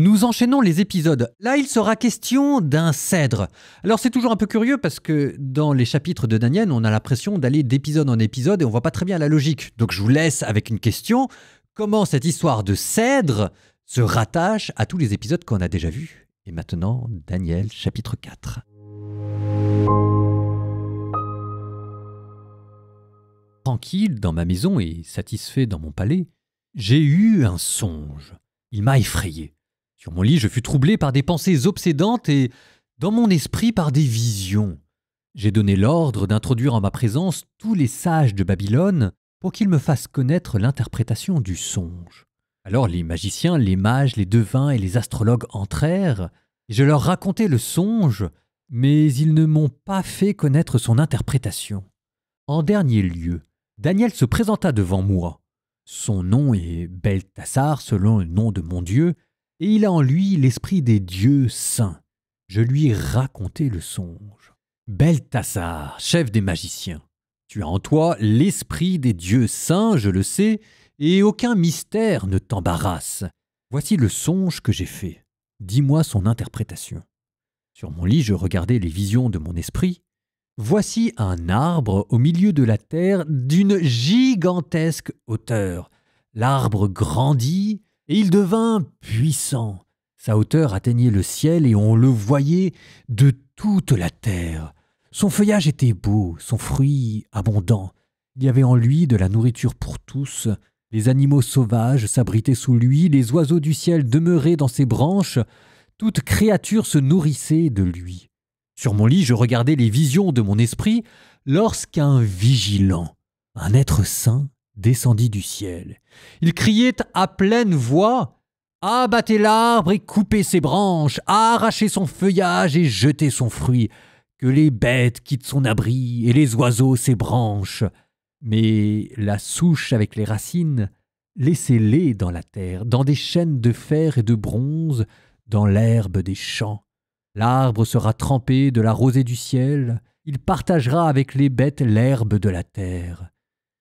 Nous enchaînons les épisodes. Là, il sera question d'un cèdre. Alors, c'est toujours un peu curieux parce que dans les chapitres de Daniel, on a l'impression d'aller d'épisode en épisode et on voit pas très bien la logique. Donc, je vous laisse avec une question. Comment cette histoire de cèdre se rattache à tous les épisodes qu'on a déjà vus? Et maintenant, Daniel, chapitre 4. Tranquille dans ma maison et satisfait dans mon palais, j'ai eu un songe. Il m'a effrayé. Sur mon lit, je fus troublé par des pensées obsédantes et, dans mon esprit, par des visions. J'ai donné l'ordre d'introduire en ma présence tous les sages de Babylone pour qu'ils me fassent connaître l'interprétation du songe. Alors les magiciens, les mages, les devins et les astrologues entrèrent, et je leur racontai le songe, mais ils ne m'ont pas fait connaître son interprétation. En dernier lieu, Daniel se présenta devant moi. Son nom est Beltasar selon le nom de mon Dieu, et il a en lui l'esprit des dieux saints. Je lui racontai le songe. Beltasar, chef des magiciens, tu as en toi l'esprit des dieux saints, je le sais, et aucun mystère ne t'embarrasse. Voici le songe que j'ai fait. Dis-moi son interprétation. Sur mon lit, je regardais les visions de mon esprit. Voici un arbre au milieu de la terre d'une gigantesque hauteur. L'arbre grandit et il devint puissant. Sa hauteur atteignait le ciel et on le voyait de toute la terre. Son feuillage était beau, son fruit abondant. Il y avait en lui de la nourriture pour tous. Les animaux sauvages s'abritaient sous lui, les oiseaux du ciel demeuraient dans ses branches. Toute créature se nourrissait de lui. Sur mon lit, je regardais les visions de mon esprit lorsqu'un vigilant, un être saint, descendit du ciel. Il criait à pleine voix « Abattez l'arbre et coupez ses branches, arrachez son feuillage et jetez son fruit, que les bêtes quittent son abri et les oiseaux ses branches. Mais la souche avec les racines, laissez-les dans la terre, dans des chaînes de fer et de bronze, dans l'herbe des champs. L'arbre sera trempé de la rosée du ciel, il partagera avec les bêtes l'herbe de la terre.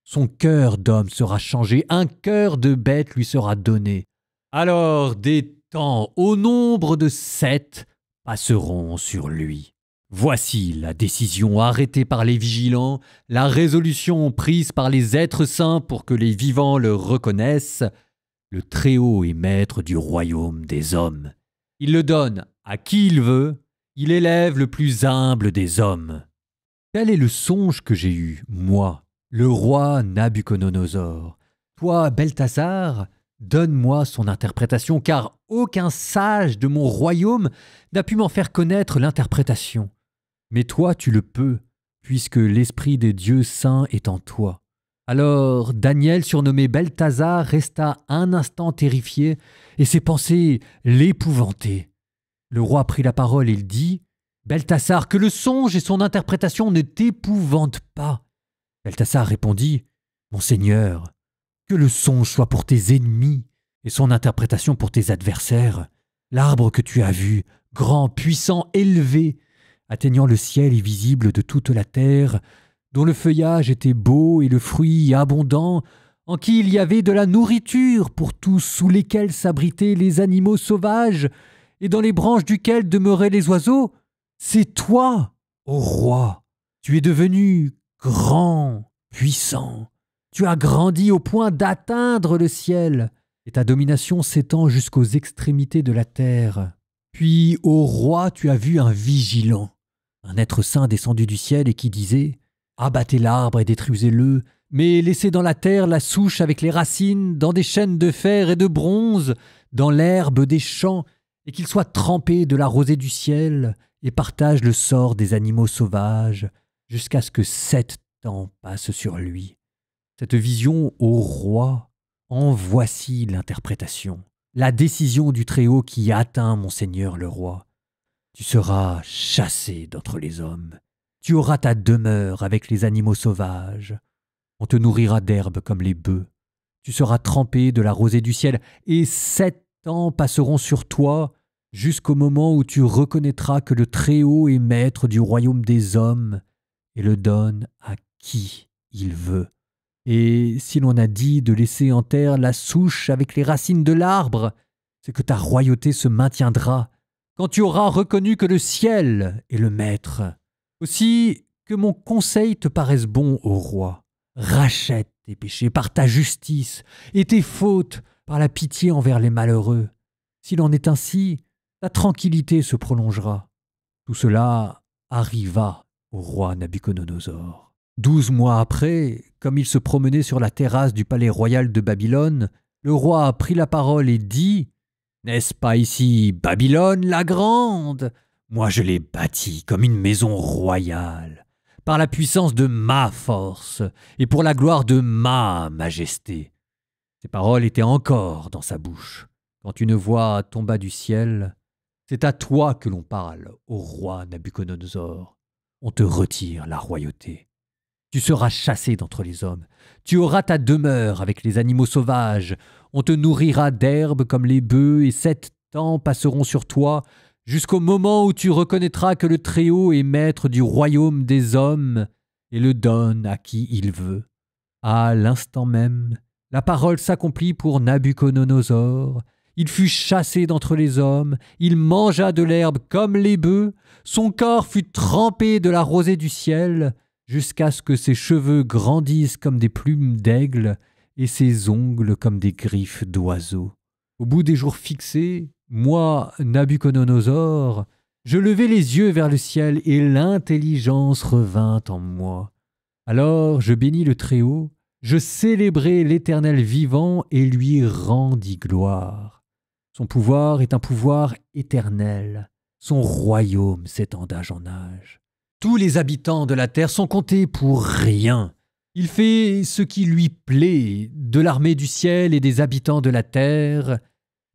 Son cœur d'homme sera changé, un cœur de bête lui sera donné. Alors des temps au nombre de 7 passeront sur lui. Voici la décision arrêtée par les vigilants, la résolution prise par les êtres saints pour que les vivants le reconnaissent. Le Très-Haut est maître du royaume des hommes. Il le donne à qui il veut, il élève le plus humble des hommes. Tel est le songe que j'ai eu, moi, le roi Nabuchodonosor. Toi, Beltasar, donne-moi son interprétation, car aucun sage de mon royaume n'a pu m'en faire connaître l'interprétation. Mais toi, tu le peux, puisque l'esprit des dieux saints est en toi. Alors Daniel, surnommé Beltasar, resta un instant terrifié, et ses pensées l'épouvantaient. Le roi prit la parole et il dit « Beltasar, que le songe et son interprétation ne t'épouvantent pas. » Beltasar répondit « Mon Seigneur, que le songe soit pour tes ennemis et son interprétation pour tes adversaires. L'arbre que tu as vu, grand, puissant, élevé, atteignant le ciel et visible de toute la terre, dont le feuillage était beau et le fruit abondant, en qui il y avait de la nourriture pour tous, sous lesquels s'abritaient les animaux sauvages, et dans les branches duquel demeuraient les oiseaux, c'est toi, ô roi. Tu es devenu grand, puissant. Tu as grandi au point d'atteindre le ciel, et ta domination s'étend jusqu'aux extrémités de la terre. Puis, ô roi, tu as vu un vigilant, un être saint descendu du ciel et qui disait « Abattez l'arbre et détruisez-le, mais laissez dans la terre la souche avec les racines, dans des chaînes de fer et de bronze, dans l'herbe des champs, et qu'il soit trempé de la rosée du ciel, et partage le sort des animaux sauvages, jusqu'à ce que 7 temps passent sur lui. » Cette vision, ô roi, en voici l'interprétation, la décision du Très-Haut qui atteint mon Seigneur le roi. Tu seras chassé d'entre les hommes. Tu auras ta demeure avec les animaux sauvages. On te nourrira d'herbes comme les bœufs. Tu seras trempé de la rosée du ciel, et 7 ans passeront sur toi, jusqu'au moment où tu reconnaîtras que le Très-Haut est maître du royaume des hommes et le donne à qui il veut. Et si l'on a dit de laisser en terre la souche avec les racines de l'arbre, c'est que ta royauté se maintiendra quand tu auras reconnu que le ciel est le maître. Aussi, que mon conseil te paraisse bon, ô roi. Rachète tes péchés par ta justice et tes fautes par la pitié envers les malheureux. S'il en est ainsi, ta tranquillité se prolongera. Tout cela arriva au roi Nabuchodonosor. 12 mois après, comme il se promenait sur la terrasse du palais royal de Babylone, le roi prit la parole et dit « N'est-ce pas ici Babylone la grande ? Moi je l'ai bâtie comme une maison royale, par la puissance de ma force et pour la gloire de ma majesté. » Ces paroles étaient encore dans sa bouche, quand une voix tomba du ciel. « C'est à toi que l'on parle, ô roi Nabuchodonosor. On te retire la royauté. Tu seras chassé d'entre les hommes. Tu auras ta demeure avec les animaux sauvages. On te nourrira d'herbes comme les bœufs, et 7 ans passeront sur toi, jusqu'au moment où tu reconnaîtras que le Très-Haut est maître du royaume des hommes et le donne à qui il veut. » À l'instant même, la parole s'accomplit pour Nabuchodonosor. Il fut chassé d'entre les hommes, il mangea de l'herbe comme les bœufs, son corps fut trempé de la rosée du ciel, jusqu'à ce que ses cheveux grandissent comme des plumes d'aigle et ses ongles comme des griffes d'oiseau. Au bout des jours fixés, moi, Nabuchodonosor, je levai les yeux vers le ciel et l'intelligence revint en moi. Alors je bénis le Très-Haut, je célébrai l'Éternel vivant et lui rendis gloire. Son pouvoir est un pouvoir éternel, son royaume s'étend d'âge en âge. Tous les habitants de la terre sont comptés pour rien. Il fait ce qui lui plaît, de l'armée du ciel et des habitants de la terre.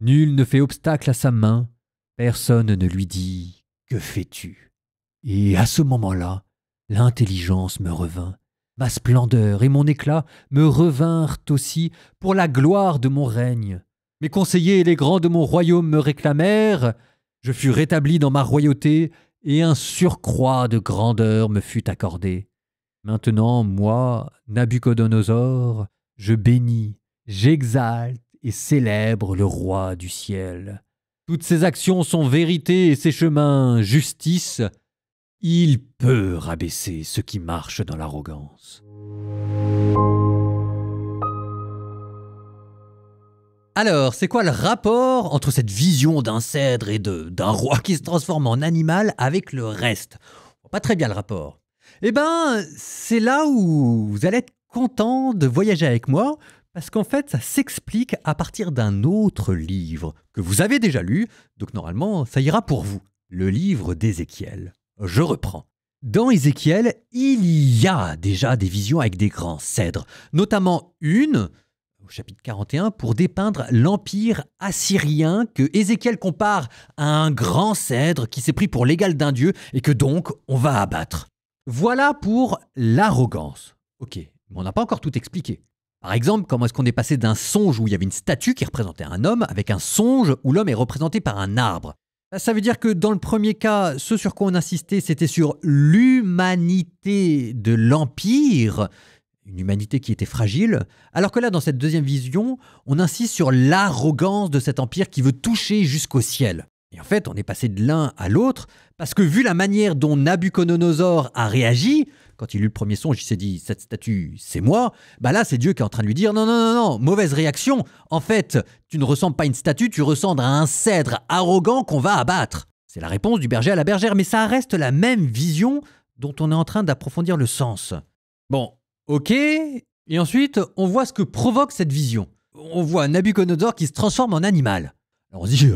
Nul ne fait obstacle à sa main, personne ne lui dit « Que fais-tu » Et à ce moment-là, l'intelligence me revint. Ma splendeur et mon éclat me revinrent aussi pour la gloire de mon règne. Mes conseillers et les grands de mon royaume me réclamèrent. Je fus rétabli dans ma royauté et un surcroît de grandeur me fut accordé. Maintenant, moi, Nabuchodonosor, je bénis, j'exalte et célèbre le roi du ciel. Toutes ses actions sont vérité et ses chemins justice. Il peut rabaisser ceux qui marchent dans l'arrogance. Alors, c'est quoi le rapport entre cette vision d'un cèdre et d'un roi qui se transforme en animal avec le reste? Pas très bien le rapport. Eh ben, c'est là où vous allez être content de voyager avec moi, parce qu'en fait, ça s'explique à partir d'un autre livre que vous avez déjà lu, donc normalement, ça ira pour vous. Le livre d'Ézéchiel. Je reprends. Dans Ézéchiel, il y a déjà des visions avec des grands cèdres, notamment une, au chapitre 41, pour dépeindre l'empire assyrien que Ézéchiel compare à un grand cèdre qui s'est pris pour l'égal d'un dieu et que donc on va abattre. Voilà pour l'arrogance. Ok, mais on n'a pas encore tout expliqué. Par exemple, comment est-ce qu'on est passé d'un songe où il y avait une statue qui représentait un homme avec un songe où l'homme est représenté par un arbre. Ça veut dire que dans le premier cas, ce sur quoi on insistait, c'était sur l'humanité de l'Empire, une humanité qui était fragile, alors que là, dans cette deuxième vision, on insiste sur l'arrogance de cet empire qui veut toucher jusqu'au ciel. Et en fait, on est passé de l'un à l'autre, parce que vu la manière dont Nabuchodonosor a réagi, quand il eut le premier songe, il s'est dit « cette statue, c'est moi », bah là, c'est Dieu qui est en train de lui dire « non, non, non, non, mauvaise réaction, en fait, tu ne ressembles pas à une statue, tu ressembles à un cèdre arrogant qu'on va abattre ». C'est la réponse du berger à la bergère, mais ça reste la même vision dont on est en train d'approfondir le sens. Bon, ok, et ensuite, on voit ce que provoque cette vision. On voit Nabuchodonosor qui se transforme en animal. Alors on se dit,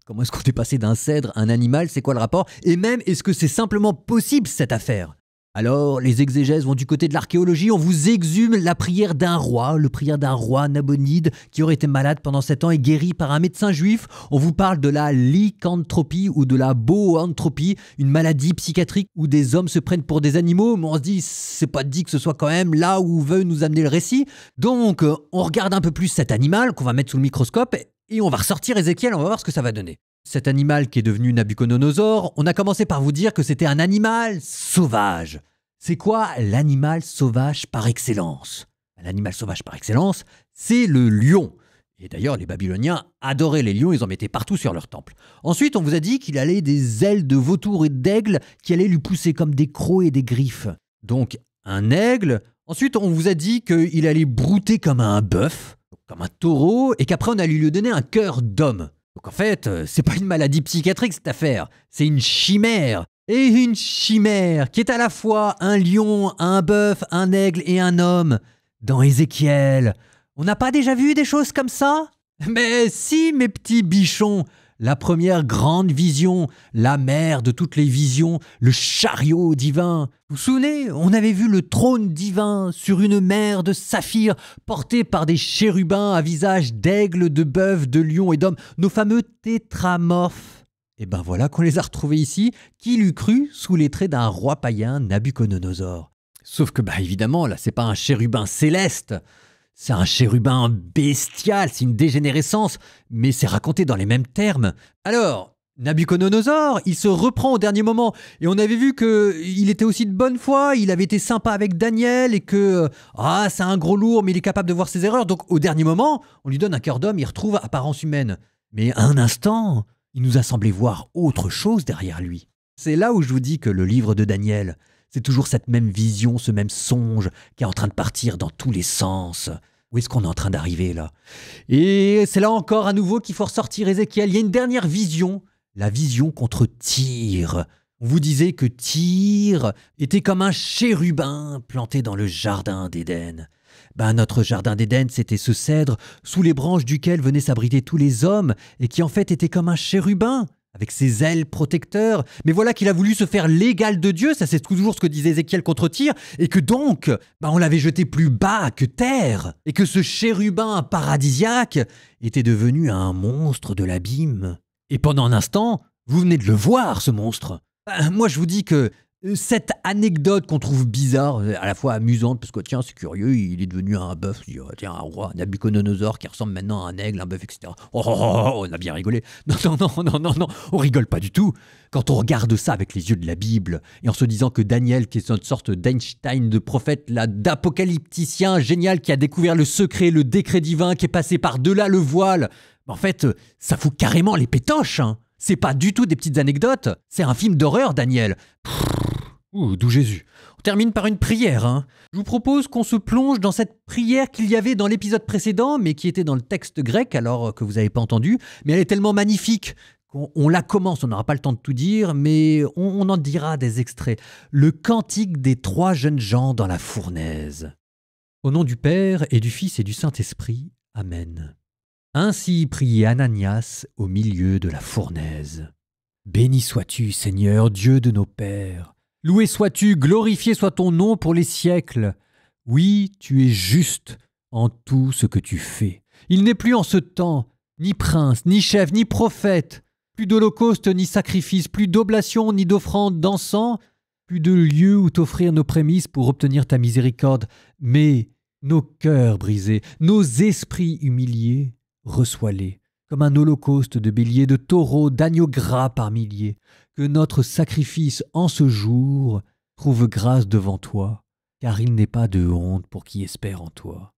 comment est-ce qu'on est passé d'un cèdre à un animal, c'est quoi le rapport? Et même, est-ce que c'est simplement possible cette affaire? Alors, les exégèses vont du côté de l'archéologie, on vous exhume la prière d'un roi, le prière d'un roi Nabonide qui aurait été malade pendant 7 ans et guéri par un médecin juif. On vous parle de la lycanthropie ou de la boanthropie, une maladie psychiatrique où des hommes se prennent pour des animaux, mais on se dit, c'est pas dit que ce soit quand même là où veut nous amener le récit. Donc, on regarde un peu plus cet animal qu'on va mettre sous le microscope et on va ressortir Ézéchiel, on va voir ce que ça va donner. Cet animal qui est devenu Nabuchodonosor, on a commencé par vous dire que c'était un animal sauvage. C'est quoi l'animal sauvage par excellence? L'animal sauvage par excellence, c'est le lion. Et d'ailleurs, les Babyloniens adoraient les lions, ils en mettaient partout sur leur temple. Ensuite, on vous a dit qu'il allait des ailes de vautour et d'aigle qui allaient lui pousser comme des crocs et des griffes. Donc, un aigle. Ensuite, on vous a dit qu'il allait brouter comme un bœuf, comme un taureau, et qu'après, on allait lui donner un cœur d'homme. Donc en fait, c'est pas une maladie psychiatrique cette affaire, c'est une chimère. Et une chimère qui est à la fois un lion, un bœuf, un aigle et un homme. Dans Ézéchiel, on n'a pas déjà vu des choses comme ça? Mais si, mes petits bichons, la première grande vision, la mère de toutes les visions, le chariot divin. Vous vous souvenez, on avait vu le trône divin sur une mer de saphir porté par des chérubins à visage d'aigle, de bœuf, de lion et d'homme, nos fameux tétramorphes. Et ben voilà qu'on les a retrouvés ici, qui l'eût cru sous les traits d'un roi païen, Nabuchodonosor. Sauf que évidemment, là c'est pas un chérubin céleste, c'est un chérubin bestial, c'est une dégénérescence, mais c'est raconté dans les mêmes termes. Alors, Nabuchodonosor, il se reprend au dernier moment, et on avait vu qu'il était aussi de bonne foi, il avait été sympa avec Daniel, et que, c'est un gros lourd, mais il est capable de voir ses erreurs, donc au dernier moment, on lui donne un cœur d'homme, il retrouve apparence humaine. Mais un instant, il nous a semblé voir autre chose derrière lui. C'est là où je vous dis que le livre de Daniel, c'est toujours cette même vision, ce même songe qui est en train de partir dans tous les sens. Où est-ce qu'on est en train d'arriver là? Et c'est là encore à nouveau qu'il faut ressortir Ézéchiel. Il y a une dernière vision, la vision contre Tyr. On vous disait que Tyr était comme un chérubin planté dans le jardin d'Éden. Notre jardin d'Éden, c'était ce cèdre sous les branches duquel venaient s'abriter tous les hommes et qui en fait était comme un chérubin, avec ses ailes protecteurs. Mais voilà qu'il a voulu se faire l'égal de Dieu, ça c'est toujours ce que disait Ézéchiel contre Tyr, et que donc, on l'avait jeté plus bas que terre, et que ce chérubin paradisiaque était devenu un monstre de l'abîme. Et pendant un instant, vous venez de le voir, ce monstre. Moi je vous dis que cette anecdote qu'on trouve bizarre, à la fois amusante, parce que tiens, c'est curieux, il est devenu un bœuf, tiens, un roi, Nabuchodonosor qui ressemble maintenant à un aigle, un bœuf, etc. On a bien rigolé. Non, on rigole pas du tout. Quand on regarde ça avec les yeux de la Bible, et en se disant que Daniel, qui est une sorte d'Einstein de prophète, là, d'apocalypticien génial, qui a découvert le secret, le décret divin, qui est passé par-delà le voile, en fait, ça fout carrément les pétoches, hein. C'est pas du tout des petites anecdotes, c'est un film d'horreur, Daniel. D'où Jésus. On termine par une prière. Hein. Je vous propose qu'on se plonge dans cette prière qu'il y avait dans l'épisode précédent, mais qui était dans le texte grec, alors que vous n'avez pas entendu. Mais elle est tellement magnifique qu'on la commence, on n'aura pas le temps de tout dire, mais on en dira des extraits. Le cantique des 3 jeunes gens dans la fournaise. Au nom du Père et du Fils et du Saint-Esprit. Amen. Ainsi priait Ananias au milieu de la fournaise. Béni sois-tu, Seigneur, Dieu de nos pères. Loué sois-tu, glorifié soit ton nom pour les siècles. Oui, tu es juste en tout ce que tu fais. Il n'est plus en ce temps ni prince, ni chef, ni prophète, plus d'holocauste, ni sacrifice, plus d'oblation, ni d'offrande d'encens, plus de lieu où t'offrir nos prémices pour obtenir ta miséricorde, mais nos cœurs brisés, nos esprits humiliés, reçois-les, comme un holocauste de béliers, de taureaux, d'agneaux gras par milliers, que notre sacrifice en ce jour trouve grâce devant toi, car il n'est pas de honte pour qui espère en toi.